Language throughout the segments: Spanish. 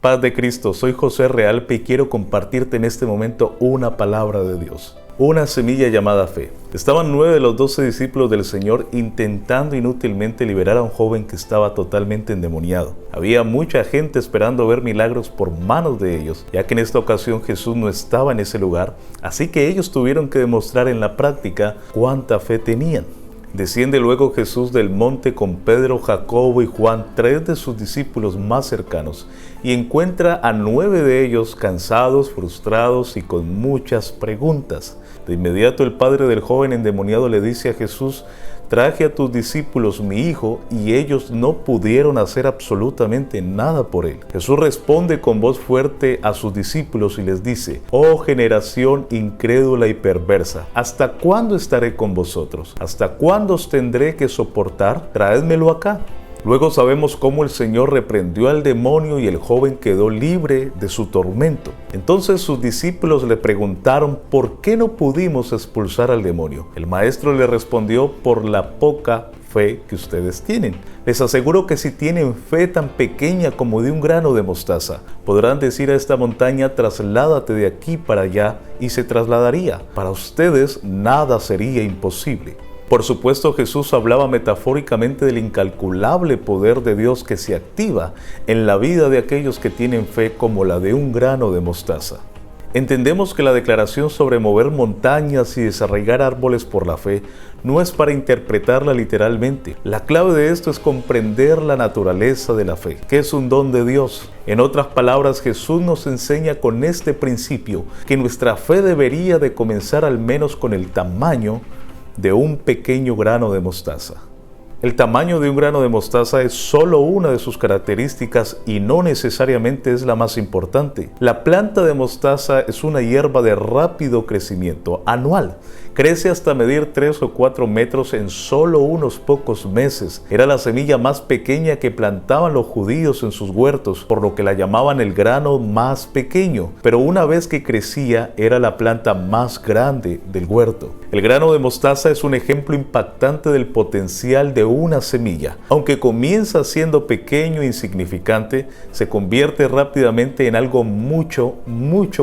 Paz de Cristo, soy José Realpe y quiero compartirte en este momento una palabra de Dios. Una semilla llamada fe. Estaban 9 de los 12 discípulos del Señor intentando inútilmente liberar a un joven que estaba totalmente endemoniado. Había mucha gente esperando ver milagros por manos de ellos, ya que en esta ocasión Jesús no estaba en ese lugar, así que ellos tuvieron que demostrar en la práctica cuánta fe tenían. Desciende luego Jesús del monte con Pedro, Jacobo y Juan, 3 de sus discípulos más cercanos, y encuentra a 9 de ellos cansados, frustrados y con muchas preguntas. De inmediato el padre del joven endemoniado le dice a Jesús: traje a tus discípulos mi hijo y ellos no pudieron hacer absolutamente nada por él. Jesús responde con voz fuerte a sus discípulos y les dice: oh generación incrédula y perversa, ¿hasta cuándo estaré con vosotros? ¿Hasta cuándo os tendré que soportar? Traédmelo acá. Luego sabemos cómo el Señor reprendió al demonio y el joven quedó libre de su tormento. Entonces sus discípulos le preguntaron: ¿por qué no pudimos expulsar al demonio? El maestro le respondió: por la poca fe que ustedes tienen. Les aseguro que si tienen fe tan pequeña como de un grano de mostaza, podrán decir a esta montaña: trasládate de aquí para allá, y se trasladaría. Para ustedes nada sería imposible. Por supuesto, Jesús hablaba metafóricamente del incalculable poder de Dios que se activa en la vida de aquellos que tienen fe como la de un grano de mostaza. Entendemos que la declaración sobre mover montañas y desarraigar árboles por la fe no es para interpretarla literalmente. La clave de esto es comprender la naturaleza de la fe, que es un don de Dios. En otras palabras, Jesús nos enseña con este principio que nuestra fe debería de comenzar al menos con el tamaño de un pequeño grano de mostaza. El tamaño de un grano de mostaza es solo una de sus características y no necesariamente es la más importante. La planta de mostaza es una hierba de rápido crecimiento anual. Crece hasta medir 3 o 4 metros en solo unos pocos meses. Era la semilla más pequeña que plantaban los judíos en sus huertos, por lo que la llamaban el grano más pequeño. Pero una vez que crecía, era la planta más grande del huerto. El grano de mostaza es un ejemplo impactante del potencial de una semilla. Aunque comienza siendo pequeño e insignificante, se convierte rápidamente en algo mucho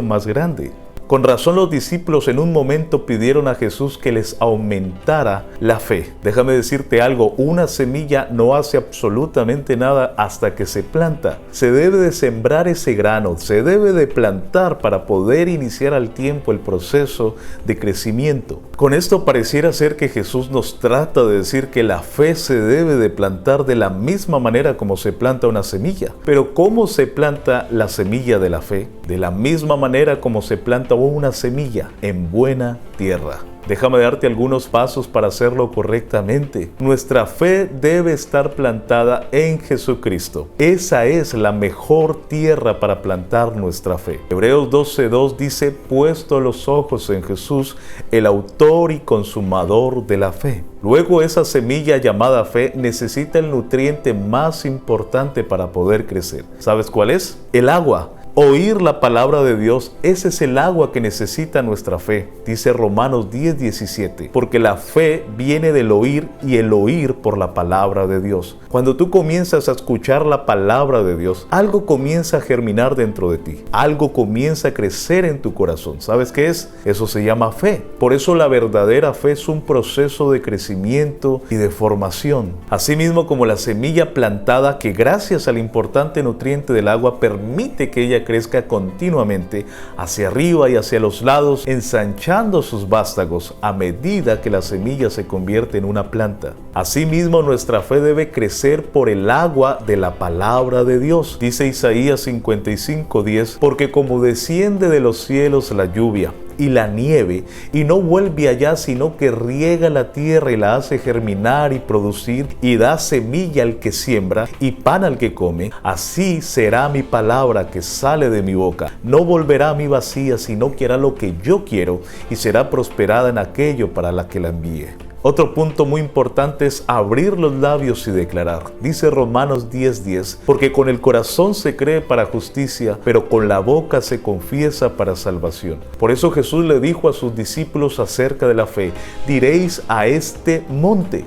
más grande. Con razón los discípulos en un momento pidieron a Jesús que les aumentara la fe. Déjame decirte algo, una semilla no hace absolutamente nada hasta que se planta. Se debe de sembrar ese grano, se debe de plantar para poder iniciar al tiempo el proceso de crecimiento. Con esto pareciera ser que Jesús nos trata de decir que la fe se debe de plantar de la misma manera como se planta una semilla. Pero ¿cómo se planta la semilla de la fe? De la misma manera como se planta una semilla en buena tierra. Déjame darte algunos pasos para hacerlo correctamente. Nuestra fe debe estar plantada en Jesucristo. Esa es la mejor tierra para plantar nuestra fe. Hebreos 12:2 dice: puesto los ojos en Jesús, el autor y consumador de la fe. Luego esa semilla llamada fe necesita el nutriente más importante para poder crecer. ¿Sabes cuál es? El agua. Oír la palabra de Dios, ese es el agua que necesita nuestra fe, dice Romanos 10:17, porque la fe viene del oír y el oír por la palabra de Dios. Cuando tú comienzas a escuchar la palabra de Dios, algo comienza a germinar dentro de ti, algo comienza a crecer en tu corazón. ¿Sabes qué es? Eso se llama fe. Por eso la verdadera fe es un proceso de crecimiento y de formación. Asimismo como la semilla plantada que gracias al importante nutriente del agua permite que ella crezca continuamente hacia arriba y hacia los lados, ensanchando sus vástagos a medida que la semilla se convierte en una planta. Asimismo, nuestra fe debe crecer por el agua de la palabra de Dios. Dice Isaías 55:10, porque como desciende de los cielos la lluvia y la nieve, y no vuelve allá, sino que riega la tierra y la hace germinar y producir, y da semilla al que siembra y pan al que come, así será mi palabra que sale de mi boca. No volverá a mí vacía, sino que hará lo que yo quiero, y será prosperada en aquello para la que la envíe. Otro punto muy importante es abrir los labios y declarar. Dice Romanos 10:10, porque con el corazón se cree para justicia, pero con la boca se confiesa para salvación. Por eso Jesús le dijo a sus discípulos acerca de la fe: diréis a este monte.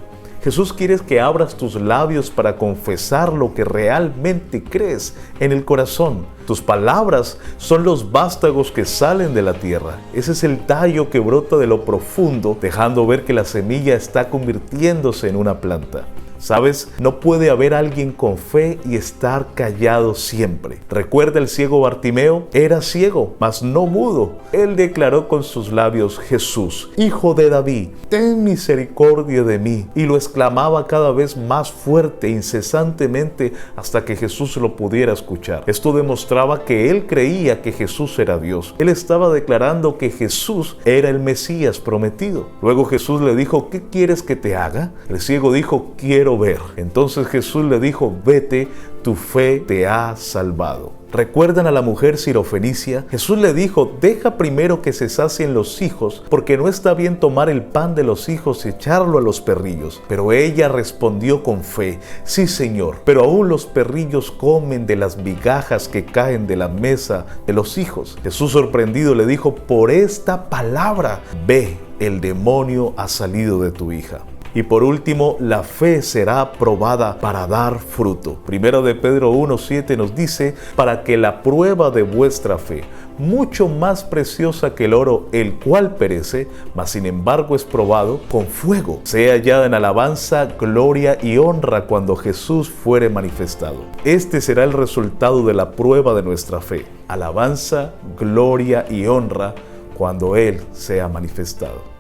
Jesús quiere que abras tus labios para confesar lo que realmente crees en el corazón. Tus palabras son los vástagos que salen de la tierra. Ese es el tallo que brota de lo profundo, dejando ver que la semilla está convirtiéndose en una planta. ¿Sabes? No puede haber alguien con fe y estar callado siempre. Recuerda el ciego Bartimeo, era ciego, mas no mudo. Él declaró con sus labios: Jesús, Hijo de David, ten misericordia de mí. Y lo exclamaba cada vez más fuerte, incesantemente, hasta que Jesús lo pudiera escuchar. Esto demostraba que él creía que Jesús era Dios. Él estaba declarando que Jesús era el Mesías prometido. Luego Jesús le dijo: ¿qué quieres que te haga? El ciego dijo: quiero ver. Entonces Jesús le dijo: vete, tu fe te ha salvado. ¿Recuerdan a la mujer sirofenicia? Jesús le dijo: deja primero que se sacien los hijos, porque no está bien tomar el pan de los hijos y echarlo a los perrillos. Pero ella respondió con fe: sí, Señor, pero aún los perrillos comen de las migajas que caen de la mesa de los hijos. Jesús, sorprendido, le dijo: por esta palabra, ve, el demonio ha salido de tu hija. Y por último, la fe será probada para dar fruto. Primero de Pedro 1:7 nos dice: para que la prueba de vuestra fe, mucho más preciosa que el oro, el cual perece, mas sin embargo es probado con fuego, sea hallada en alabanza, gloria y honra cuando Jesús fuere manifestado. Este será el resultado de la prueba de nuestra fe: alabanza, gloria y honra cuando Él sea manifestado.